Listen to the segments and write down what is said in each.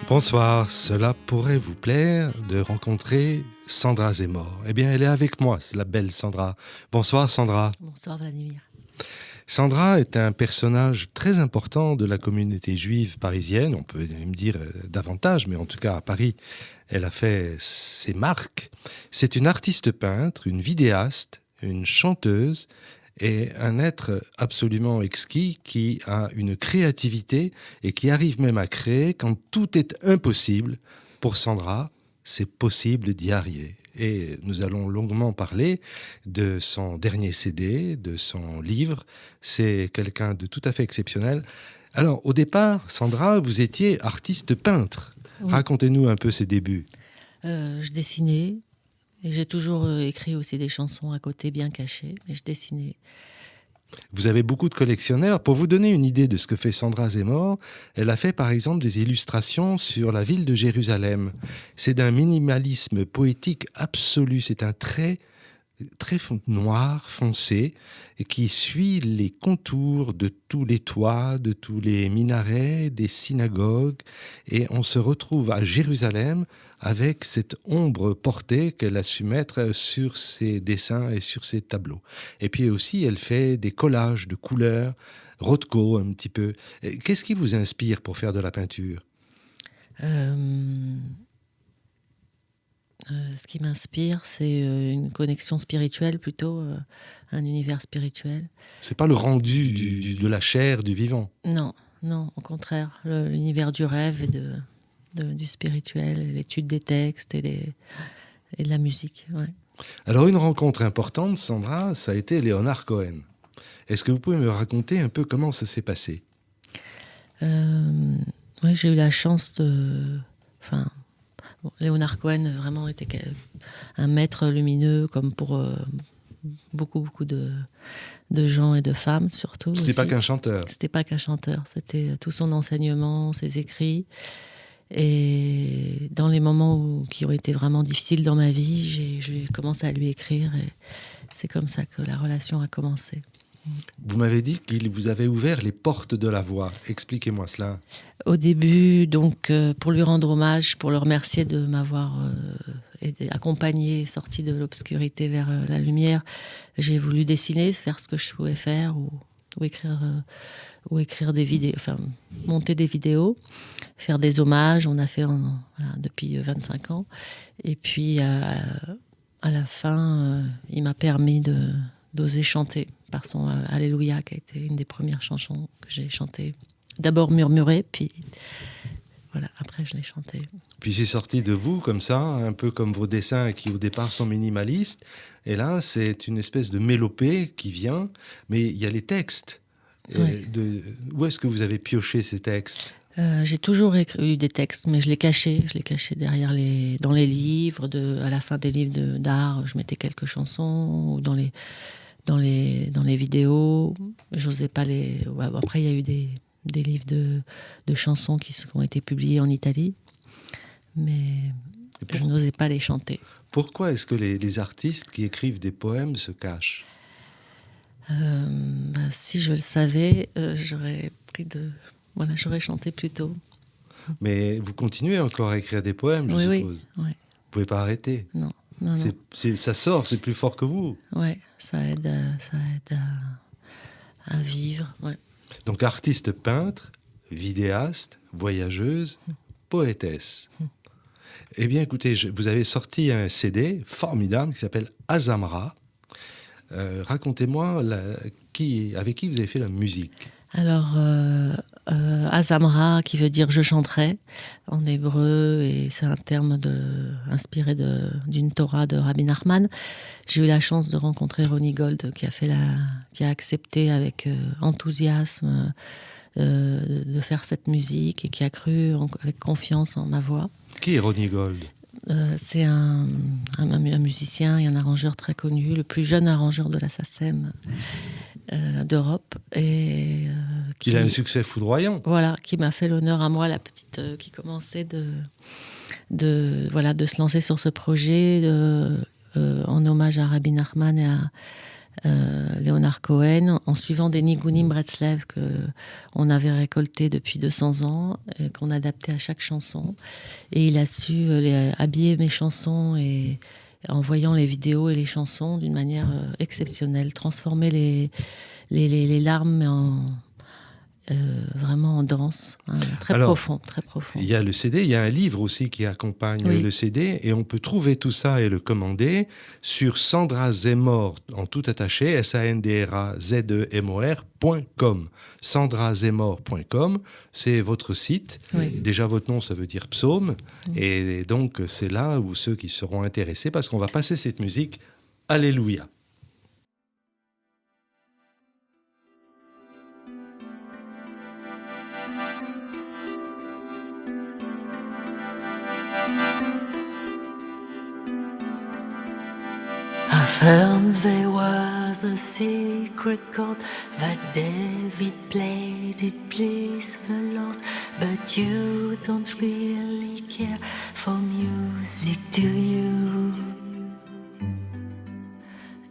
Bonsoir, cela pourrait vous plaire de rencontrer Sandra Zemmour. Eh bien, elle est avec moi, c'est la belle Sandra. Bonsoir Sandra. Bonsoir Vladimir. Sandra est un personnage très important de la communauté juive parisienne, on peut même dire davantage, mais en tout cas à Paris, elle a fait ses marques. C'est une artiste peintre, une vidéaste, une chanteuse et un être absolument exquis qui a une créativité et qui arrive même à créer quand tout est impossible. Pour Sandra, c'est possible d'y arriver. Et nous allons longuement parler de son dernier CD, de son livre. C'est quelqu'un de tout à fait exceptionnel. Alors, au départ, Sandra, vous étiez artiste peintre. Oui. Racontez-nous un peu ses débuts. Je dessinais. Et j'ai toujours écrit aussi des chansons à côté, bien cachées, mais je dessinais. Vous avez beaucoup de collectionneurs. Pour vous donner une idée de ce que fait Sandra Zemmour, elle a fait par exemple des illustrations sur la ville de Jérusalem. C'est d'un minimalisme poétique absolu. C'est un trait très noir, foncé, et qui suit les contours de tous les toits, de tous les minarets, des synagogues. Et on se retrouve à Jérusalem avec cette ombre portée qu'elle a su mettre sur ses dessins et sur ses tableaux. Et puis aussi, elle fait des collages de couleurs, Rothko un petit peu. Qu'est-ce qui vous inspire pour faire de la peinture ? Ce qui m'inspire, c'est une connexion spirituelle plutôt, un univers spirituel. C'est pas le rendu de la chair, du vivant ? Non, au contraire. L'univers du rêve et du spirituel, l'étude des textes et de la musique. Ouais. Alors une rencontre importante, Sandra, ça a été Leonard Cohen. Est-ce que vous pouvez me raconter un peu comment ça s'est passé ? Oui, j'ai eu la chance de... Leonard Cohen vraiment était un maître lumineux, comme pour beaucoup de gens et de femmes, surtout. C'était pas qu'un chanteur. C'était pas qu'un chanteur, c'était tout son enseignement, ses écrits. Et dans les moments qui ont été vraiment difficiles dans ma vie, j'ai commencé à lui écrire et c'est comme ça que la relation a commencé. Vous m'avez dit qu'il vous avait ouvert les portes de la voix. Expliquez-moi cela. Au début, donc, pour lui rendre hommage, pour le remercier de m'avoir accompagné, sorti de l'obscurité vers la lumière, j'ai voulu dessiner, faire ce que je pouvais faire ou écrire des vidéos, enfin, monter des vidéos, faire des hommages. On a fait depuis 25 ans. Et puis, à la fin, il m'a permis d'oser chanter par son Alléluia, qui a été une des premières chansons que j'ai chantées. D'abord murmurée, puis voilà, après je l'ai chantée. Puis c'est sorti de vous comme ça, un peu comme vos dessins qui au départ sont minimalistes. Et là, c'est une espèce de mélopée qui vient, mais il y a les textes. Oui. Où est-ce que vous avez pioché ces textes ? J'ai toujours écrit des textes, mais je les cachais derrière dans les livres, à la fin des livres d'art, je mettais quelques chansons, ou dans les vidéos, j'osais pas les... Après, il y a eu des livres de chansons qui ont été publiés en Italie, mais je n'osais pas les chanter. Pourquoi est-ce que les artistes qui écrivent des poèmes se cachent ? Si je le savais, j'aurais chanté plus tôt. Mais vous continuez encore à écrire des poèmes, je suppose. Oui. Vous pouvez pas arrêter. Non. Ça sort, c'est plus fort que vous. Ouais, ça aide à vivre. Ouais. Donc artiste peintre, vidéaste, voyageuse, poétesse. Eh bien écoutez, vous avez sorti un CD formidable qui s'appelle Azamra. Racontez-moi avec qui vous avez fait la musique. Alors, Azamra, qui veut dire « je chanterai » en hébreu, et c'est un terme inspiré d'une Torah de Rabbi Nachman. J'ai eu la chance de rencontrer Ronnie Gold, qui a accepté avec enthousiasme de faire cette musique et qui a cru avec confiance en ma voix. Qui est Ronnie Gold ? C'est un musicien et un arrangeur très connu, le plus jeune arrangeur de la SACEM d'Europe. Et il a un succès foudroyant. Voilà, qui m'a fait l'honneur à moi, la petite qui commençait de se lancer sur ce projet en hommage à Rabbi Nachman et Leonard Cohen, en suivant des nigunim Bretzlav qu'on avait récoltés depuis 200 ans, qu'on adaptait à chaque chanson. Et il a su habiller mes chansons et en voyant les vidéos et les chansons d'une manière exceptionnelle, transformer les larmes vraiment en danse, hein, très profond. Il y a le CD, il y a un livre aussi qui accompagne le CD, et on peut trouver tout ça et le commander sur Sandra Zemmour, en tout attaché, SANDRAZEMOR.com. SandraZemmour.com, c'est votre site. Oui. Déjà, votre nom, ça veut dire psaume, et donc c'est là où ceux qui seront intéressés, parce qu'on va passer cette musique, Alléluia. I've heard there was a secret chord that David played, it pleased the Lord. But you don't really care for music, do you?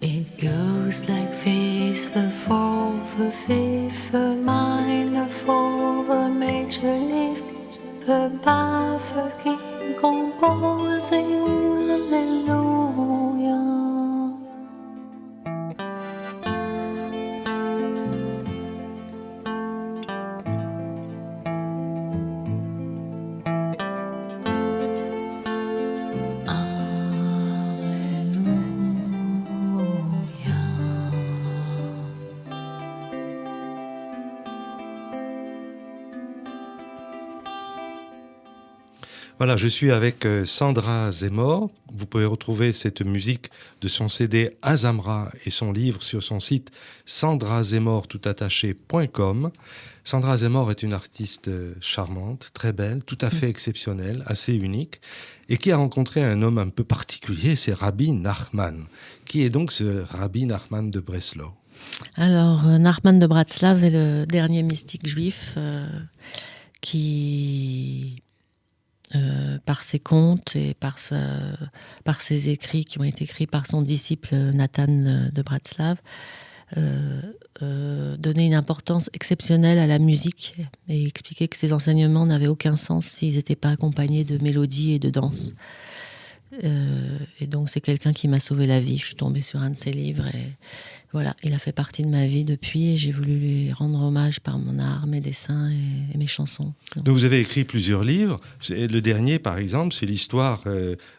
It goes like this: the fourth, the fifth, the minor fall, the major lift, the baffled king composing Hallelujah. Voilà, je suis avec Sandra Zemmour. Vous pouvez retrouver cette musique de son CD Azamra et son livre sur son site SandraZemmour.com. Sandra Zemmour est une artiste charmante, très belle, tout à fait exceptionnelle, assez unique, et qui a rencontré un homme un peu particulier, c'est Rabbi Nachman. Qui est donc ce Rabbi Nachman de Breslau ? Alors, Nachman de Bratslav est le dernier mystique juif qui... par ses contes et par ses écrits qui ont été écrits par son disciple Nathan de Bratslav, donner une importance exceptionnelle à la musique et expliquer que ses enseignements n'avaient aucun sens s'ils n'étaient pas accompagnés de mélodies et de danse. Et donc c'est quelqu'un qui m'a sauvé la vie. Je suis tombée sur un de ses livres et voilà, il a fait partie de ma vie depuis, et j'ai voulu lui rendre hommage par mon art, mes dessins et mes chansons. Donc vous avez écrit plusieurs livres. Le dernier, par exemple, c'est l'histoire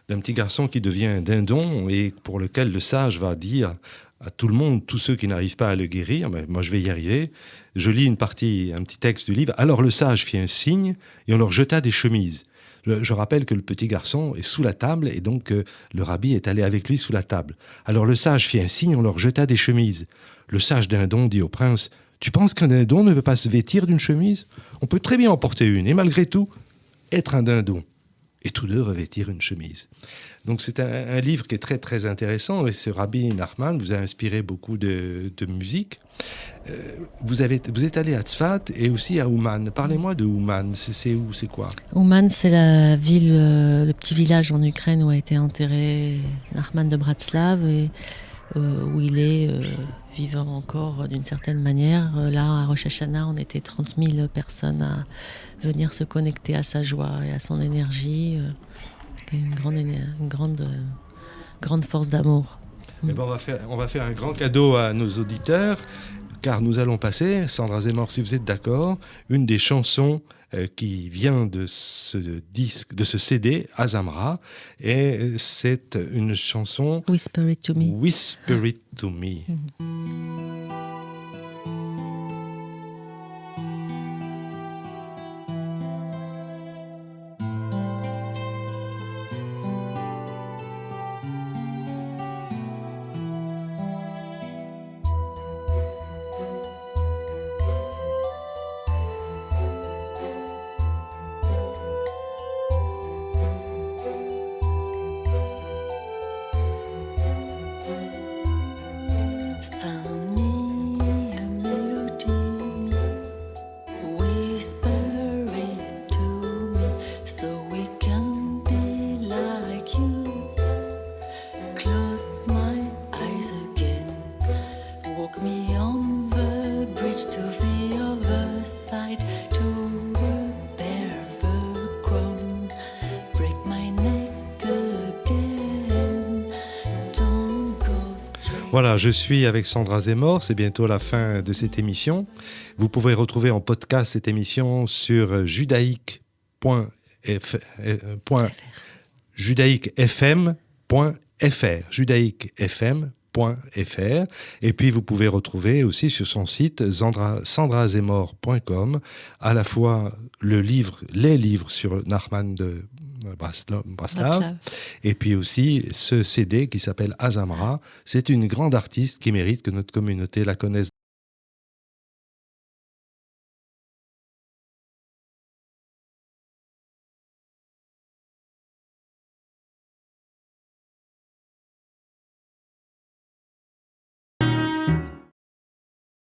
d'un petit garçon qui devient dindon et pour lequel le sage va dire à tout le monde, tous ceux qui n'arrivent pas à le guérir, mais moi je vais y arriver. Je lis un petit texte du livre. Alors le sage fit un signe et on leur jeta des chemises. Je rappelle que le petit garçon est sous la table et donc le rabbi est allé avec lui sous la table. Alors le sage fit un signe, on leur jeta des chemises. Le sage dindon dit au prince: « Tu penses qu'un dindon ne peut pas se vêtir d'une chemise ? On peut très bien en porter une et malgré tout, être un dindon. » Et tous deux revêtirent une chemise. Donc c'est un livre qui est très très intéressant, et ce Rabbi Nachman vous a inspiré beaucoup de musique. Vous êtes allé à Tzfat et aussi à Ouman. Parlez-moi de Ouman, c'est où, c'est quoi ? Ouman, c'est la ville, le petit village en Ukraine où a été enterré Nachman de Bratslav, et où il est vivant encore d'une certaine manière. Là, à Rosh Hashanah, on était 30 000 personnes à venir se connecter à sa joie et à son énergie, une grande force d'amour. Eh ben on va faire un grand cadeau à nos auditeurs, car nous allons passer, Sandra Zemmour, si vous êtes d'accord, une des chansons qui vient de ce disque, de ce CD, Azamra, et c'est une chanson Whisper It To Me. Whisper It To Me. Some on the bridge to the other side, to repair the crown, break my neck again, don't go straight. Voilà, je suis avec Sandra Zemmour, c'est bientôt la fin de cette émission. Vous pouvez retrouver en podcast cette émission sur judaïquefm.fr, et puis vous pouvez retrouver aussi sur son site sandrazemmour.com à la fois les livres sur Nachman de Braslav, et puis aussi ce CD qui s'appelle Azamra. C'est une grande artiste qui mérite que notre communauté la connaisse